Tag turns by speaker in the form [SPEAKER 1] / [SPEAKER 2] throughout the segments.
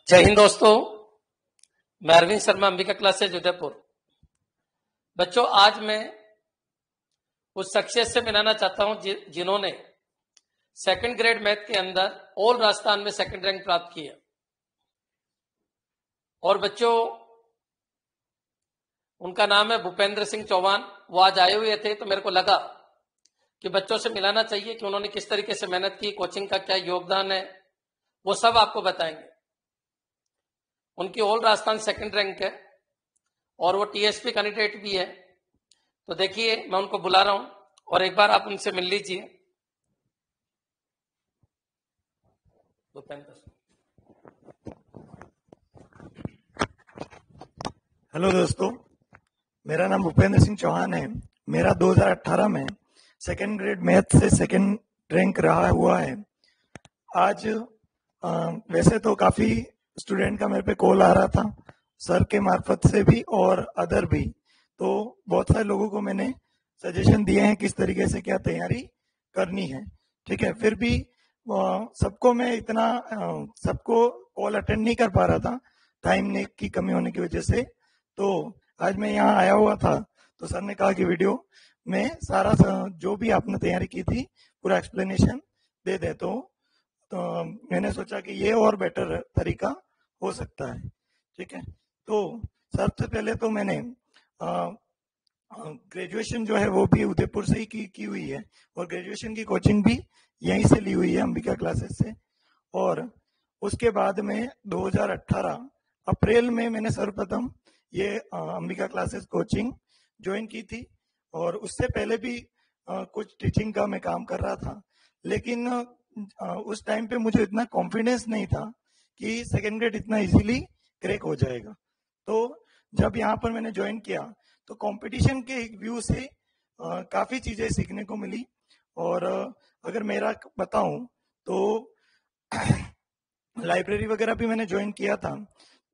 [SPEAKER 1] जय हिंद दोस्तों, मैं अरविंद शर्मा, अंबिका क्लासेज उदयपुर। बच्चों, आज मैं उस शख्सियत से मिलाना चाहता हूं जिन्होंने सेकंड ग्रेड मैथ के अंदर ऑल राजस्थान में सेकंड रैंक प्राप्त किया। और बच्चों, उनका नाम है भूपेंद्र सिंह चौहान। वो आज आए हुए थे तो मेरे को लगा कि बच्चों से मिलाना चाहिए कि उन्होंने किस तरीके से मेहनत की, कोचिंग का क्या योगदान है, वो सब आपको बताएंगे। उनकी ऑल राजस्थान सेकंड रैंक है और वो टीएसपी कैंडिडेट भी है। तो देखिए, मैं उनको बुला रहा हूं और एक बार आप उनसे मिल लीजिए।
[SPEAKER 2] हेलो दोस्तों, मेरा नाम भूपेंद्र सिंह चौहान है। मेरा 2018 में सेकेंड ग्रेड मैथ से सेकेंड रैंक रहा हुआ है। आज वैसे तो काफ़ी स्टूडेंट का मेरे पे कॉल आ रहा था, सर के मार्फत से भी और अदर भी। तो बहुत सारे लोगों को मैंने सजेशन दिए हैं किस तरीके से क्या तैयारी करनी है। ठीक है, फिर भी सबको मैं इतना सबको कॉल अटेंड नहीं कर पा रहा था, टाइम की कमी होने की वजह से। तो आज मैं यहाँ आया हुआ था तो सर ने कहा कि वीडियो में सारा जो भी आपने तैयारी की थी पूरा एक्सप्लेनेशन दे दे। तो मैंने सोचा कि ये और बेटर तरीका हो सकता है। ठीक है, तो सबसे पहले तो मैंने ग्रेजुएशन जो है वो भी उदयपुर से ही की हुई है और ग्रेजुएशन की कोचिंग भी यहीं से ली हुई है, अंबिका क्लासेस से। और उसके बाद में 2018 अप्रैल में मैंने सर्वप्रथम ये अंबिका क्लासेस कोचिंग ज्वाइन की थी। और उससे पहले भी कुछ टीचिंग का मैं काम कर रहा था, लेकिन उस टाइम पे मुझे इतना कॉन्फिडेंस नहीं था कि सेकेंड ग्रेड इतना इजीली क्रैक हो जाएगा। तो जब यहाँ पर मैंने ज्वाइन किया तो कंपटीशन के एक व्यू से काफ़ी चीज़ें सीखने को मिली। और अगर मेरा बताऊं तो लाइब्रेरी वगैरह भी मैंने ज्वाइन किया था।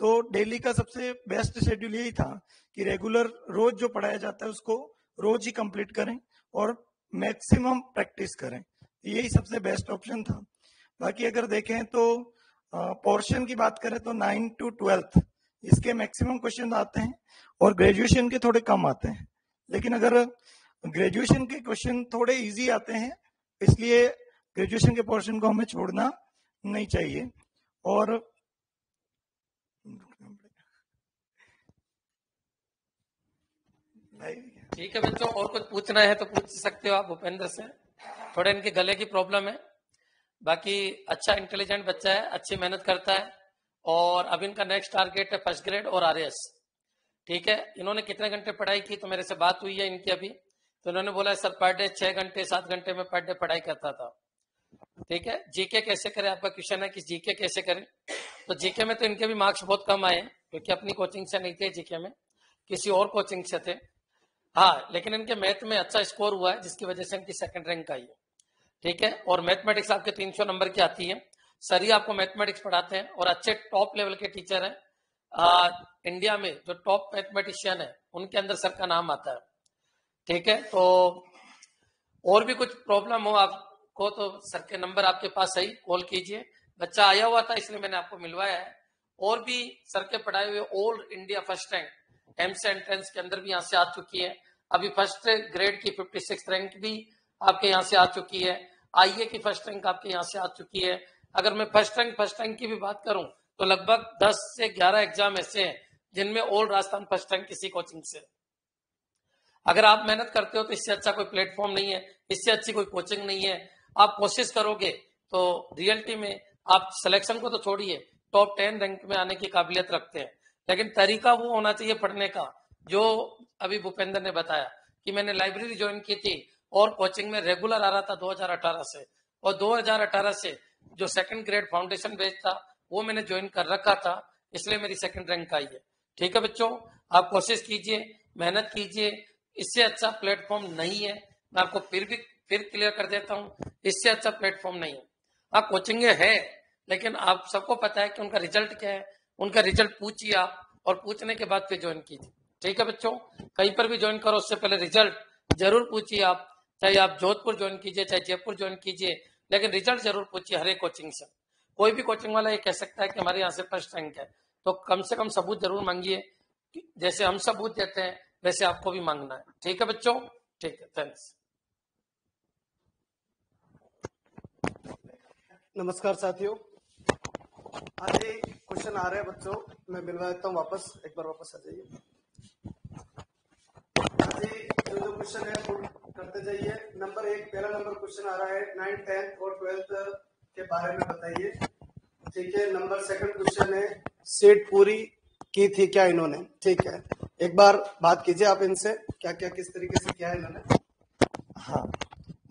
[SPEAKER 2] तो डेली का सबसे बेस्ट शेड्यूल यही था कि रेगुलर रोज जो पढ़ाया जाता है उसको रोज ही कंप्लीट करें और मैक्सिमम प्रैक्टिस करें। यही सबसे बेस्ट ऑप्शन था। बाकी अगर देखें तो पोर्शन की बात करें तो 9 to 12 इसके मैक्सिमम क्वेश्चन आते हैं और ग्रेजुएशन के थोड़े कम आते हैं। लेकिन अगर ग्रेजुएशन के क्वेश्चन थोड़े इजी आते हैं, इसलिए ग्रेजुएशन के पोर्शन को हमें छोड़ना नहीं चाहिए। और
[SPEAKER 1] ठीक है बच्चों, और कुछ पूछना है तो पूछ सकते हो आप भूपेंद्र से। थोड़े इनके गले की प्रॉब्लम है, बाकी अच्छा इंटेलिजेंट बच्चा है, अच्छी मेहनत करता है। और अब इनका नेक्स्ट टारगेट है फर्स्ट ग्रेड और आरएस। ठीक है, इन्होंने कितने घंटे पढ़ाई की, तो मेरे से बात हुई है इनकी अभी। तो इन्होंने बोला सर पर डे 6 घंटे 7 घंटे में पर डे पढ़ाई करता था। ठीक है, जीके कैसे करें, आपका क्वेश्चन है कि जीके कैसे करें। तो जीके में तो इनके भी मार्क्स बहुत कम आए क्योंकि अपनी कोचिंग से नहीं थे, जीके में किसी और कोचिंग से थे। हाँ, लेकिन इनके मैथ में अच्छा स्कोर हुआ है जिसकी वजह से इनकी सेकंड रैंक आई है। ठीक है, और मैथमेटिक्स आपके 300 नंबर की आती है। सर ही आपको मैथमेटिक्स पढ़ाते हैं और अच्छे टॉप लेवल के टीचर हैं। इंडिया में जो टॉप मैथमेटिशियन है उनके अंदर सर का नाम आता है। ठीक है, तो और भी कुछ प्रॉब्लम हो आपको तो सर के नंबर आपके पास है ही, कॉल कीजिए। बच्चा आया हुआ था इसलिए मैंने आपको मिलवाया है। और भी सर के पढ़ाए हुए all India first rank AIIMS entrance के अंदर भी यहाँ से आ चुकी है। अभी फर्स्ट ग्रेड की 56 रैंक भी आपके यहाँ से आ चुकी है। आईए की फर्स्ट रैंक आपके यहाँ से आ चुकी है। अगर मैं फर्स्ट रैंक की भी बात करूं तो लगभग 10 से 11 एग्जाम ऐसे हैं जिनमें ऑल राजस्थान फर्स्ट रैंक किसी कोचिंग से। अगर आप मेहनत करते हो तो इससे अच्छा कोई प्लेटफॉर्म नहीं है, इससे अच्छी कोई कोचिंग नहीं है। आप कोशिश करोगे तो रियलिटी में आप सिलेक्शन को तो छोड़िए, टॉप 10 रैंक में आने की काबिलियत रखते हैं। लेकिन तरीका वो होना चाहिए पढ़ने का जो अभी भूपेंद्र ने बताया कि मैंने लाइब्रेरी ज्वाइन की थी और कोचिंग में रेगुलर आ रहा था 2018 से। और 2018 से जो सेकंड ग्रेड फाउंडेशन बेच था वो मैंने ज्वाइन कर रखा था, इसलिए मेरी सेकंड रैंक आई है। ठीक है बच्चों, आप कोशिश कीजिए, मेहनत कीजिए, इससे अच्छा प्लेटफॉर्म नहीं है। मैं आपको फिर क्लियर कर देता हूं, इससे अच्छा प्लेटफॉर्म नहीं है। आप कोचिंग है लेकिन आप सबको पता है कि उनका रिजल्ट क्या है। उनका रिजल्ट पूछिए आप, और पूछने के बाद फिर ज्वाइन कीजिए। ठीक है बच्चों, कहीं पर भी ज्वाइन करो उससे पहले रिजल्ट जरूर पूछिए आप। चाहे आप जोधपुर ज्वाइन कीजिए, चाहे जयपुर ज्वाइन कीजिए, लेकिन रिजल्ट जरूर पूछिए हर एक कोचिंग से। कोई भी कोचिंग वाला ये कह सकता है कि हमारे यहाँ से फर्स्ट रैंक है, तो कम से कम सबूत जरूर मांगिए। जैसे हम सबूत देते हैं वैसे आपको भी मांगना है। ठीक है बच्चों? ठीक है, थैंक्स।
[SPEAKER 3] नमस्कार साथियों, आज ये क्वेश्चन आ रहे हैं बच्चों, मैं मिलवा देता हूँ वापस, एक बार वापस आ जाइए। आज ये जो क्वेश्चन है वो करते जाइए। नंबर 1, पहला नंबर क्वेश्चन आ रहा है 9th 10th और 12th के बारे में बताइए। ठीक है। नंबर 2nd क्वेश्चन है सीट पूरी की थी क्या इन्होंने। ठीक है, एक बार बात कीजिए आप इनसे, क्या क्या किस तरीके से किया है इन्होंने।
[SPEAKER 2] हाँ,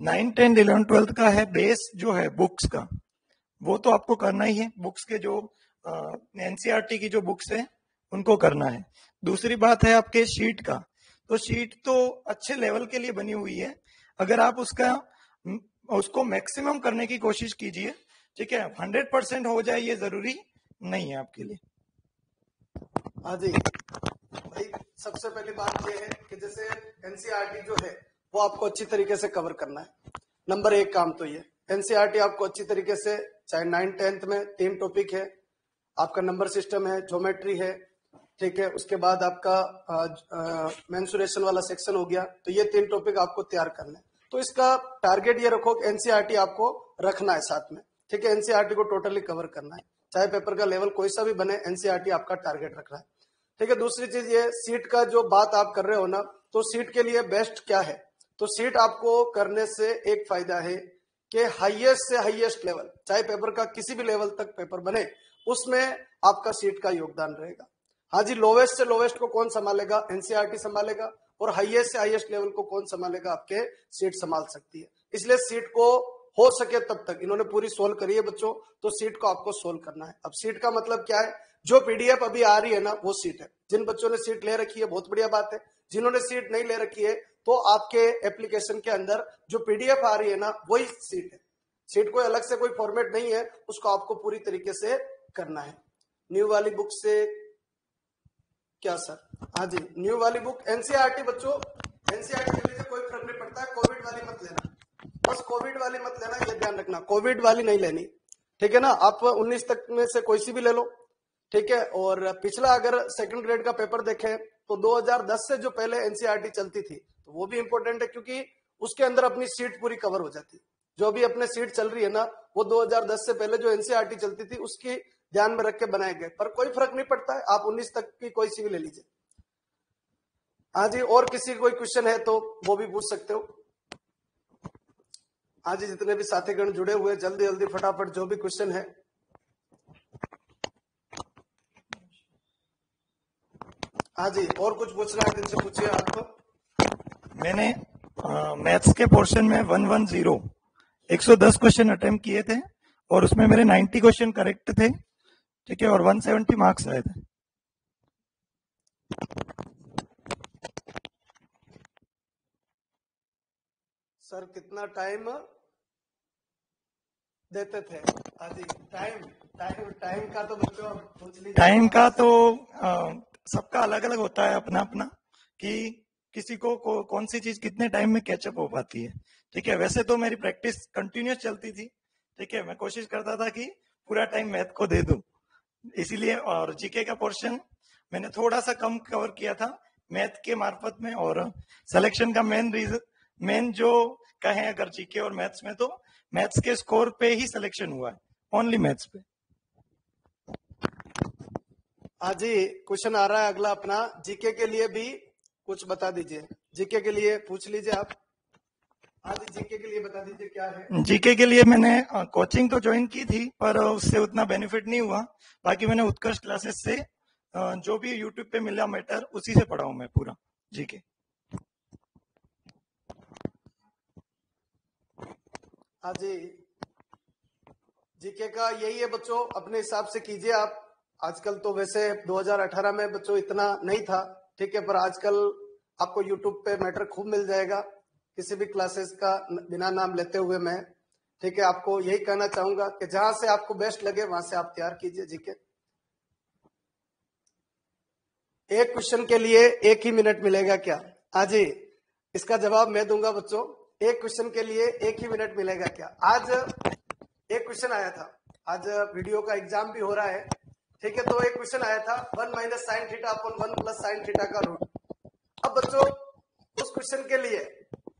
[SPEAKER 2] 9, 10, 11, 12 का है बेस जो है बुक्स का, वो तो आपको करना ही है। बुक्स के जो एनसीईआरटी की जो बुक्स है उनको करना है। दूसरी बात है आपके शीट का, तो शीट तो अच्छे लेवल के लिए बनी हुई है, अगर आप उसको मैक्सिमम करने की कोशिश कीजिए। ठीक है, 100% हो जाए ये जरूरी नहीं है आपके लिए।
[SPEAKER 3] हाँ जी भाई, सबसे पहली बात यह है कि जैसे एनसीईआरटी जो है वो आपको अच्छी तरीके से कवर करना है। नंबर 1 काम तो ये एनसीईआरटी आपको अच्छी तरीके से, चाहे 9th 10th में 3 टॉपिक है, आपका नंबर सिस्टम है, ज्योमेट्री है, ठीक है, उसके बाद आपका मेंसुरेशन वाला सेक्शन हो गया, तो ये 3 टॉपिक आपको तैयार करना है। तो इसका टारगेट ये रखो कि एनसीईआरटी आपको रखना है साथ में। ठीक है, एनसीईआरटी को टोटली कवर करना है, चाहे पेपर का लेवल कोई सा भी बने, एनसीईआरटी आपका टारगेट रखना है। ठीक है। दूसरी चीज ये सीट का जो बात आप कर रहे हो ना, तो सीट के लिए बेस्ट क्या है, तो सीट आपको करने से एक फायदा है कि हाईएस्ट से हाईएस्ट लेवल, चाहे पेपर का किसी भी लेवल तक पेपर बने, उसमें आपका सीट का योगदान रहेगा। हाँ जी, लोवेस्ट से लोवेस्ट को कौन संभालेगा, एनसीईआरटी संभालेगा, और हाईएस्ट से हाईएस्ट लेवल को कौन संभालेगा, आपके सीट संभाल सकती है। इसलिए सीट को हो सके तब तक इन्होंने पूरी सोल्व करी है बच्चों, तो सीट को आपको सोल्व करना है। अब सीट का मतलब क्या है, जो पीडीएफ अभी आ रही है ना वो सीट है। जिन बच्चों ने सीट ले रखी है बहुत बढ़िया बात है, जिन्होंने सीट नहीं ले रखी है तो आपके एप्लीकेशन के अंदर जो पीडीएफ आ रही है ना वही सीट है। सीट कोई अलग से कोई फॉर्मेट नहीं है, उसको आपको पूरी तरीके से करना है। न्यू वाली बुक से क्या सर? हाँ जी, न्यू वाली बुक एनसीईआरटी बच्चों, एनसीईआरटी के लिए कोई फर्क नहीं पड़ता है, कोविड वाली मत लेना, बस कोविड वाली मत लेना, ये ध्यान रखना, कोविड वाली नहीं लेनी। ठीक है ना, आप 19 तक में से कोई सी भी ले लो। ठीक है, और पिछला अगर 2nd ग्रेड का पेपर देखें तो 2010 से जो पहले एनसीईआरटी चलती थी तो वो भी इंपॉर्टेंट है, क्योंकि उसके अंदर अपनी सीट पूरी कवर हो जाती। जो अभी अपने सीट चल रही है ना वो 2010 से पहले जो एनसीईआरटी चलती थी उसकी ध्यान में रख के बनाए गए, पर कोई फर्क नहीं पड़ता है, आप 19 तक की कोई सी भी ले लीजिए। हाँ जी, और किसी कोई क्वेश्चन है तो वो भी पूछ सकते हो। हाँ जी, जितने भी साथीगण जुड़े हुए जल्दी जल्दी फटाफट जो भी क्वेश्चन है। हाँ जी, और कुछ पूछना है जिनसे पूछिए आपको।
[SPEAKER 2] मैंने मैथ्स के पोर्शन में 110 110 क्वेश्चन अटेम्प्ट किए थे और उसमें मेरे 90 क्वेश्चन करेक्ट थे। ठीक है, और 170 मार्क्स आए थे।
[SPEAKER 3] सर कितना टाइम देते थे? हाँ जी, टाइम का तो बच्चों पूछ लीजिए।
[SPEAKER 2] टाइम का तो सबका अलग अलग होता है अपना अपना, कि किसी को कौन सी चीज कितने टाइम में कैचअप हो पाती है। ठीक है, वैसे तो मेरी प्रैक्टिस कंटिन्यूस चलती थी। ठीक है, मैं कोशिश करता था कि पूरा टाइम मैथ को दे दूं, इसीलिए। और जीके का पोर्शन मैंने थोड़ा सा कम कवर किया था मैथ के मार्फत में, और सिलेक्शन का मेन जो कहें अगर जीके और मैथ्स में, तो मैथ्स के स्कोर पे ही सिलेक्शन हुआ है, ओनली मैथ्स पे।
[SPEAKER 3] हाँ जी, क्वेश्चन आ रहा है अगला अपना, जीके के लिए भी कुछ बता दीजिए, जीके के लिए पूछ लीजिए आप। हाँ जी, जीके के लिए बता दीजिए क्या है।
[SPEAKER 2] जीके के लिए मैंने कोचिंग तो ज्वाइन की थी, पर उससे उतना बेनिफिट नहीं हुआ। बाकी मैंने उत्कर्ष क्लासेस से जो भी यूट्यूब पे मिला मैटर, उसी से पढ़ा हूं मैं पूरा जीके।
[SPEAKER 3] हाँ जी, जीके का यही है बच्चों, अपने हिसाब से कीजिए आप। आजकल तो वैसे 2018 में बच्चों इतना नहीं था, ठीक है, पर आजकल आपको यूट्यूब पे मैटर खूब मिल जाएगा, किसी भी क्लासेस का बिना नाम लेते हुए मैं, ठीक है, आपको यही कहना चाहूंगा कि जहां से आपको बेस्ट लगे वहां से आप तैयार कीजिए जीके। एक क्वेश्चन के लिए 1 ही मिनट मिलेगा क्या? हाँ जी, इसका जवाब मैं दूंगा बच्चों, एक क्वेश्चन के लिए 1 ही मिनट मिलेगा क्या? आज एक क्वेश्चन आया था, आज वीडियो का एग्जाम भी हो रहा है, ठीक है। तो एक क्वेश्चन आया था 1 minus sine theta upon 1 plus sine theta का रूट। अब बच्चों उस क्वेश्चन के लिए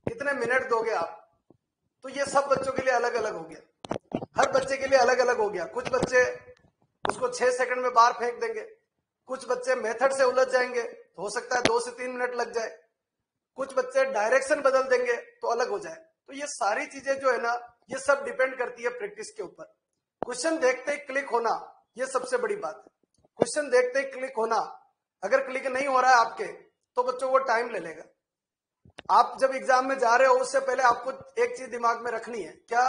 [SPEAKER 3] कितने मिनट दोगे आप? तो ये सब बच्चों के लिए अलग अलग हो गया, हर बच्चे के लिए अलग अलग हो गया। कुछ बच्चे उसको 6 सेकंड में बाहर फेंक देंगे, कुछ बच्चे मेथड से उलझ जाएंगे तो हो सकता है 2 से 3 मिनट लग जाए, कुछ बच्चे डायरेक्शन बदल देंगे तो अलग हो जाए। तो ये सारी चीजें जो है ना, ये सब डिपेंड करती है प्रैक्टिस के ऊपर। क्वेश्चन देखते ही क्लिक होना, ये सबसे बड़ी बात है। क्वेश्चन देखते ही क्लिक होना, अगर क्लिक नहीं हो रहा है आपके तो बच्चों वो टाइम ले लेगा। आप जब एग्जाम में जा रहे हो उससे पहले आपको एक चीज दिमाग में रखनी है, क्या?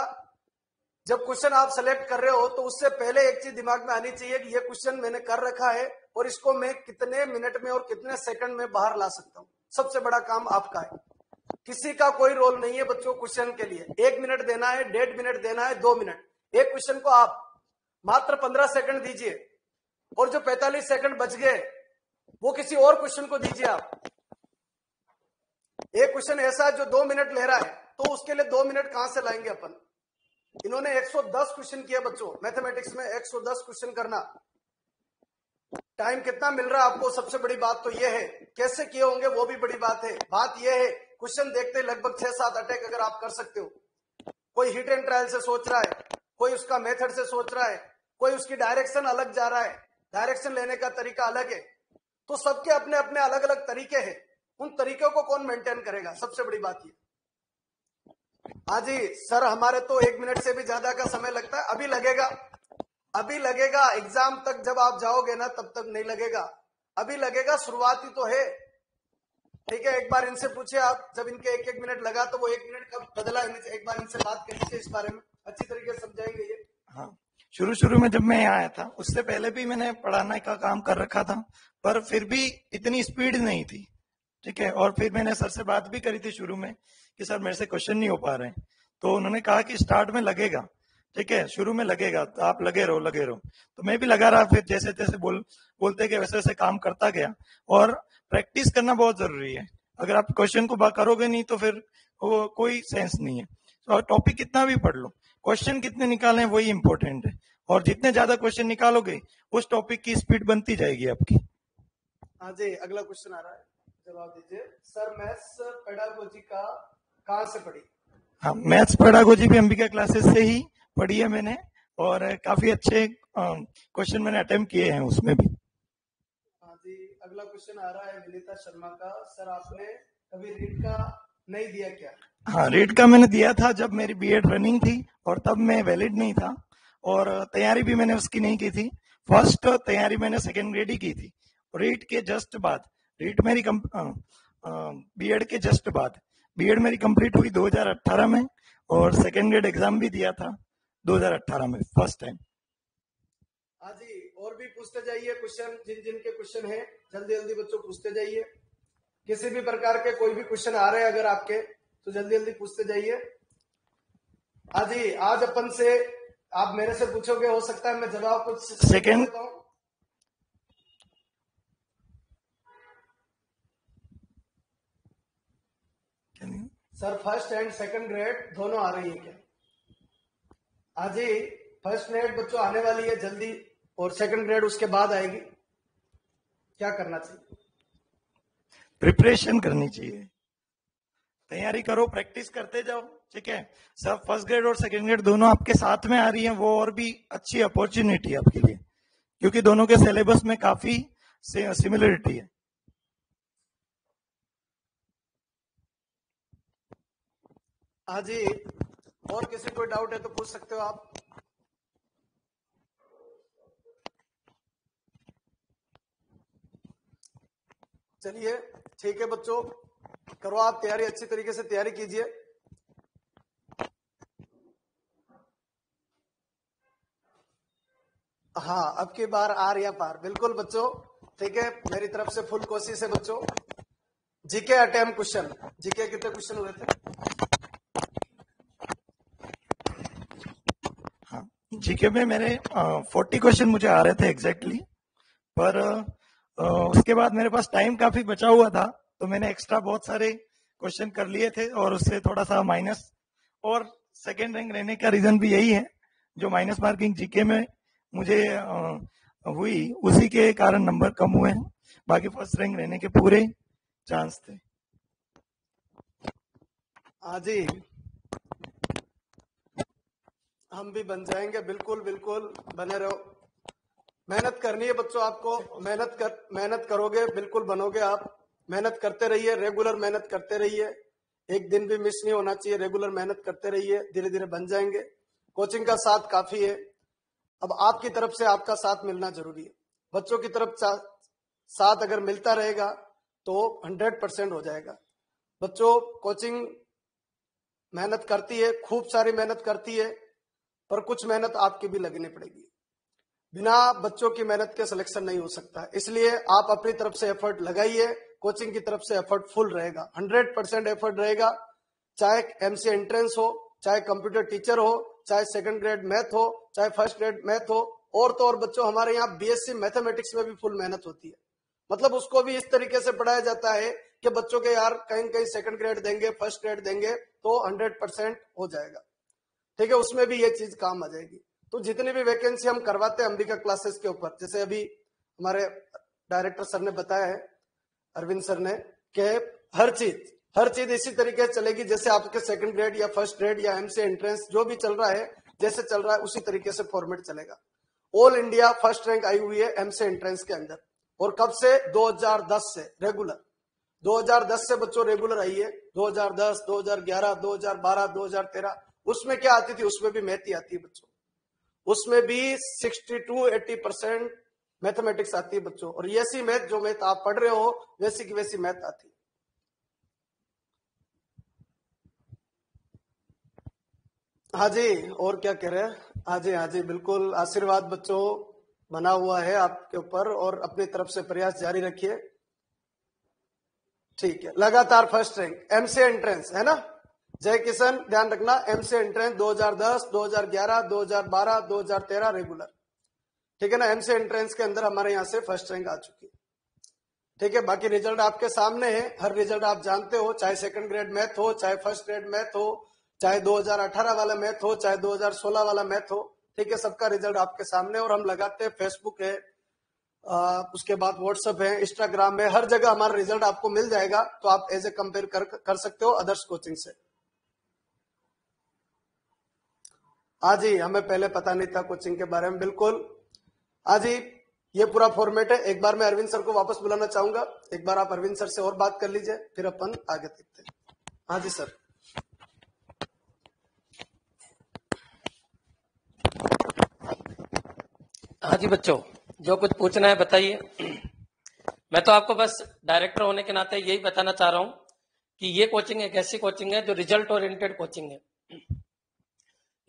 [SPEAKER 3] जब क्वेश्चन आप सेलेक्ट कर रहे हो तो उससे पहले एक चीज दिमाग में आनी चाहिए कि ये क्वेश्चन मैंने कर रखा है और इसको मैं कितने मिनट में और कितने सेकंड में बाहर ला सकता हूं। सबसे बड़ा काम आपका है, किसी का कोई रोल नहीं है बच्चों। क्वेश्चन के लिए 1 मिनट देना है, 1.5 मिनट देना है, 2 मिनट। एक क्वेश्चन को आप मात्र 15 सेकंड दीजिए और जो 45 सेकंड बच गए वो किसी और क्वेश्चन को दीजिए आप। एक क्वेश्चन ऐसा है जो 2 मिनट ले रहा है तो उसके लिए 2 मिनट कहां से लाएंगे अपन? इन्होंने 110 क्वेश्चन किया बच्चों, मैथमेटिक्स में 110 क्वेश्चन करना। टाइम कितना मिल रहा है आपको? सबसे बड़ी बात तो यह है, कैसे किए होंगे वो भी बड़ी बात है। बात यह है क्वेश्चन देखते लगभग 6-7 अटैक अगर आप कर सकते हो। कोई हिट एंड ट्रायल से सोच रहा है, कोई उसका मेथड से सोच रहा है, कोई उसकी डायरेक्शन अलग जा रहा है, डायरेक्शन लेने का तरीका अलग है। तो सबके अपने अपने अलग अलग तरीके हैं, उन तरीकों को कौन मेंटेन करेगा? सबसे बड़ी बात ये। हाँ जी सर, हमारे तो 1 मिनट से भी ज्यादा का समय लगता है। अभी लगेगा, अभी लगेगा, एग्जाम तक जब आप जाओगे ना तब तक नहीं लगेगा, अभी लगेगा, शुरुआत ही तो है। ठीक है, एक बार इनसे पूछे आप, जब इनके 1-1 मिनट लगा तो वो 1 मिनट कब बदला? एक बार इनसे बात कर लीजिए, इस बारे में अच्छी तरीके से समझाएंगे ये।
[SPEAKER 2] हाँ, शुरू में जब मैं यहाँ आया था उससे पहले भी मैंने पढ़ाने का काम कर रखा था, पर फिर भी इतनी स्पीड नहीं थी। ठीक है, और फिर मैंने सर से बात भी करी थी शुरू में कि सर मेरे से क्वेश्चन नहीं हो पा रहे हैं, तो उन्होंने कहा कि स्टार्ट में लगेगा, ठीक है, शुरू में लगेगा, तो आप लगे रहो। तो मैं भी लगा रहा, फिर जैसे जैसे बोलते गए वैसे वैसे काम करता गया। और प्रैक्टिस करना बहुत जरूरी है, अगर आप क्वेश्चन को करोगे नहीं तो फिर वो कोई सेंस नहीं है। और टॉपिक कितना भी पढ़ लो, क्वेश्चन कितने निकालें वही इंपॉर्टेंट है, और जितने ज्यादा क्वेश्चन निकालोगे उस टॉपिक की स्पीड बनती जाएगी आपकी।
[SPEAKER 3] हाँ जी, अगला क्वेश्चन आ रहा है, जवाब दीजिए। सर मैथ्स पेडागोजी का कहाँ से पढ़ी?
[SPEAKER 2] हाँ, मैथ्स पेडागोजी भी अंबिका क्लासेस से ही पढ़ी है मैंने, और काफी अच्छे क्वेश्चन मैंने अटेम्प्ट किए हैं उसमें भी।
[SPEAKER 3] हाँ जी, अगला क्वेश्चन आ रहा है विनीता शर्मा का। सर आपने कभी रीट का नहीं दिया क्या?
[SPEAKER 2] हाँ, रीट का मैंने दिया था जब मेरी बीएड रनिंग थी, और तब मैं वैलिड नहीं था, और तैयारी भी मैंने उसकी नहीं की थी। फर्स्ट तैयारी मैंने सेकेंड ग्रेड ही की थी, रीट के जस्ट बाद। रीट मेरी बीएड के जस्ट बाद, बीएड मेरी कंप्लीट हुई 2018 में, और सेकेंड ग्रेड एग्जाम भी दिया था 2018 में फर्स्ट टाइम।
[SPEAKER 3] हाँ जी, और भी पूछते जाइए क्वेश्चन, जिन जिन के क्वेश्चन है जल्दी जल्दी बच्चों पूछते जाइए। किसी भी प्रकार के कोई भी क्वेश्चन आ रहे हैं अगर आपके, तो जल्दी जल्दी पूछते जाइए। हाँ जी, आज अपन से आप मेरे से पूछोगे, हो सकता है मैं जवाब कुछ
[SPEAKER 2] second
[SPEAKER 3] sir first and second grade दोनों आ रही है क्या? हाँ जी, फर्स्ट ग्रेड बच्चों आने वाली है जल्दी, और सेकंड ग्रेड उसके बाद आएगी। क्या करना चाहिए?
[SPEAKER 2] प्रिपरेशन करनी चाहिए, तैयारी करो, प्रैक्टिस करते जाओ। ठीक है, सब फर्स्ट ग्रेड और सेकंड ग्रेड दोनों आपके साथ में आ रही हैं, वो और भी अच्छी अपॉर्चुनिटी है आपके लिए, क्योंकि दोनों के सिलेबस में काफी सिमिलरिटी है।
[SPEAKER 3] हाँ जी, और किसी कोई डाउट है तो पूछ सकते हो आप। चलिए ठीक है बच्चों, करो आप तैयारी, अच्छी तरीके से तैयारी कीजिए। हाँ, अब की बार आर या पार, बिल्कुल बच्चों, ठीक है, मेरी तरफ से फुल कोशिश है बच्चों। जीके अटेम्प्ट क्वेश्चन, जीके कितने क्वेश्चन हुए थे?
[SPEAKER 2] हाँ, जीके में मेरे 40 क्वेश्चन मुझे आ रहे थे एग्जैक्टली, पर उसके बाद मेरे पास टाइम काफी बचा हुआ था, तो मैंने एक्स्ट्रा बहुत सारे क्वेश्चन कर लिए थे, और उससे थोड़ा सा माइनस। और सेकेंड रैंक रहने का रीजन भी यही है, जो माइनस मार्किंग जीके में मुझे हुई, उसी के कारण नंबर कम हुए हैं। बाकी फर्स्ट रैंक रहने के पूरे चांस थे।
[SPEAKER 3] हाँ जी, हम भी बन जाएंगे, बिल्कुल बिल्कुल बने रहो। मेहनत करनी है बच्चों, आपको मेहनत करोगे बिल्कुल बनोगे आप। मेहनत करते रहिए, रेगुलर मेहनत करते रहिए, एक दिन भी मिस नहीं होना चाहिए। रेगुलर मेहनत करते रहिए, धीरे धीरे बन जाएंगे। कोचिंग का साथ काफी है, अब आपकी तरफ से आपका साथ मिलना जरूरी है। बच्चों की तरफ साथ अगर मिलता रहेगा तो 100% हो जाएगा। बच्चों, कोचिंग मेहनत करती है, खूब सारी मेहनत करती है, पर कुछ मेहनत आपकी भी लगनी पड़ेगी। बिना बच्चों की मेहनत के सिलेक्शन नहीं हो सकता, इसलिए आप अपनी तरफ से एफर्ट लगाइए। कोचिंग की तरफ से एफर्ट फुल रहेगा, 100% एफर्ट रहेगा। चाहे एमसीए एंट्रेंस हो, चाहे कंप्यूटर टीचर हो, चाहे सेकंड ग्रेड मैथ हो, चाहे फर्स्ट ग्रेड मैथ हो। और तो और बच्चों, हमारे यहाँ बीएससी मैथमेटिक्स में भी फुल मेहनत होती है। मतलब उसको भी इस तरीके से पढ़ाया जाता है कि बच्चों के यार कहीं कहीं सेकंड ग्रेड देंगे, फर्स्ट ग्रेड देंगे तो 100% हो जाएगा। ठीक है, उसमें भी ये चीज काम आ जाएगी। तो जितनी भी वैकेंसी हम करवाते हैं अंबिका क्लासेस के ऊपर, जैसे अभी हमारे डायरेक्टर सर ने बताया है, अरविंद सर ने, कि हर चीज इसी तरीके से चलेगी जैसे आपके सेकंड ग्रेड या फर्स्ट ग्रेड या एमसीए एंट्रेंस जो भी चल रहा है, जैसे चल रहा है उसी तरीके से फॉर्मेट चलेगा। ऑल इंडिया फर्स्ट रैंक आई हुई है एमसीए एंट्रेंस के अंदर, और कब से? 2010 से रेगुलर। 2010 से बच्चों रेगुलर आई है। 2010, 2011, 2012, 2013 उसमें क्या आती थी? उसमें भी मैथ ही आती है बच्चों, उसमें भी 60-80% मैथमेटिक्स आती है बच्चों। और ऐसी मैथ जो मैथ आप पढ़ रहे हो वैसी की वैसी मैथ आती है। हाँ जी, और क्या कह रहे हैं? हाँ जी बिल्कुल, आशीर्वाद बच्चों बना हुआ है आपके ऊपर, और अपनी तरफ से प्रयास जारी रखिए। ठीक है, लगातार फर्स्ट रैंक एमसीए एंट्रेंस है ना जय किशन, ध्यान रखना। एमसीए एंट्रेंस 2010, 2011, 2012, 2013 रेगुलर, ठीक है ना। एमसीए एंट्रेंस के अंदर हमारे यहाँ से फर्स्ट रैंक आ चुकी है। ठीक है, बाकी रिजल्ट आपके सामने है, हर रिजल्ट आप जानते हो, चाहे सेकंड ग्रेड मैथ हो, चाहे फर्स्ट ग्रेड मैथ हो, चाहे 2018 वाला मैथ हो, चाहे 2016 वाला मैथ हो। ठीक है, सबका रिजल्ट आपके सामने, और हम लगाते हैं, फेसबुक है, उसके बाद व्हाट्सएप है, इंस्टाग्राम है, हर जगह हमारा रिजल्ट आपको मिल जाएगा। तो आप एज ए कंपेयर कर सकते हो अदर्स कोचिंग से। आज ही हमें पहले पता नहीं था कोचिंग के बारे में, बिल्कुल। आज ही ये पूरा फॉर्मेट है। एक बार मैं अरविंद सर को वापस बुलाना चाहूंगा, एक बार आप अरविंद सर से और बात कर लीजिए, फिर अपन आगे देखते हैं। हाँ जी सर।
[SPEAKER 1] हाँ जी बच्चों, जो कुछ पूछना है बताइए। मैं तो आपको बस डायरेक्टर होने के नाते यही बताना चाह रहा हूं कि ये कोचिंग एक ऐसी कोचिंग है जो रिजल्ट ओरिएंटेड कोचिंग है।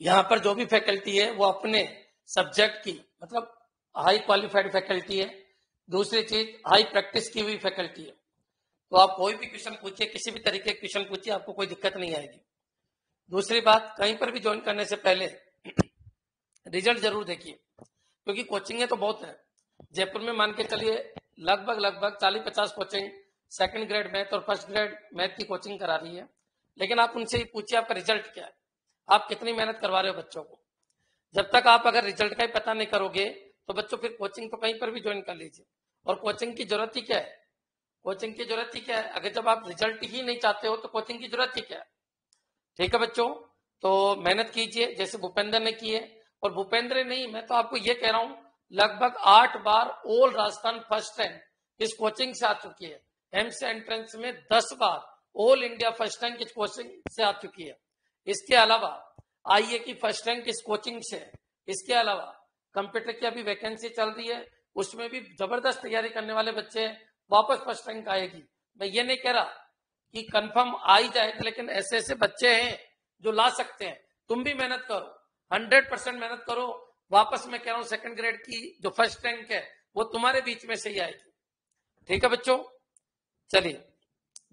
[SPEAKER 1] यहाँ पर जो भी फैकल्टी है वो अपने सब्जेक्ट की, मतलब हाई क्वालिफाइड फैकल्टी है। दूसरी चीज, हाई प्रैक्टिस की हुई फैकल्टी है। तो आप कोई भी क्वेश्चन पूछिए, किसी भी तरीके के क्वेश्चन पूछिए, आपको कोई दिक्कत नहीं आएगी। दूसरी बात, कहीं पर भी ज्वाइन करने से पहले रिजल्ट जरूर देखिए, क्योंकि कोचिंग तो बहुत है। जयपुर में मान के चलिए लगभग 40-50 कोचिंग सेकंड ग्रेड मैथ और फर्स्ट ग्रेड मैथ की कोचिंग करा रही है। लेकिन आप उनसे ही पूछिए आपका रिजल्ट क्या है, आप कितनी मेहनत करवा रहे हो बच्चों को। जब तक आप अगर रिजल्ट का ही पता नहीं करोगे तो बच्चों फिर कोचिंग तो कहीं पर भी ज्वाइन कर लीजिए। और कोचिंग की जरूरत ही क्या है? कोचिंग की जरूरत ही क्या है? अगर जब आप रिजल्ट ही नहीं चाहते हो तो कोचिंग की जरूरत ही क्या है? ठीक है बच्चों, तो मेहनत कीजिए जैसे भूपेंद्र ने की है। और भूपेंद्र नहीं, मैं तो आपको ये कह रहा हूं, लगभग 8 बार ऑल राजस्थान फर्स्ट रैंक इस कोचिंग से आ चुकी है। एमसीए एंट्रेंस में 10 बार ऑल इंडिया फर्स्ट रैंक इस कोचिंग से आ चुकी है। इसके अलावा आईए की फर्स्ट रैंक इस कोचिंग से है। इसके अलावा कंप्यूटर की अभी वैकेंसी चल रही है, उसमें भी जबरदस्त तैयारी करने वाले बच्चे वापस फर्स्ट रैंक आएगी। मैं ये नहीं कह रहा कि कंफर्म आ ही जाएगा, लेकिन ऐसे ऐसे बच्चे हैं जो ला सकते हैं। तुम भी मेहनत करो, 100% मेहनत करो। वापस मैं कह रहा हूं, सेकंड ग्रेड की जो फर्स्ट रैंक है वो तुम्हारे बीच में से ही आएगी। ठीक है बच्चों, चलिए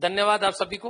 [SPEAKER 1] धन्यवाद आप सभी को।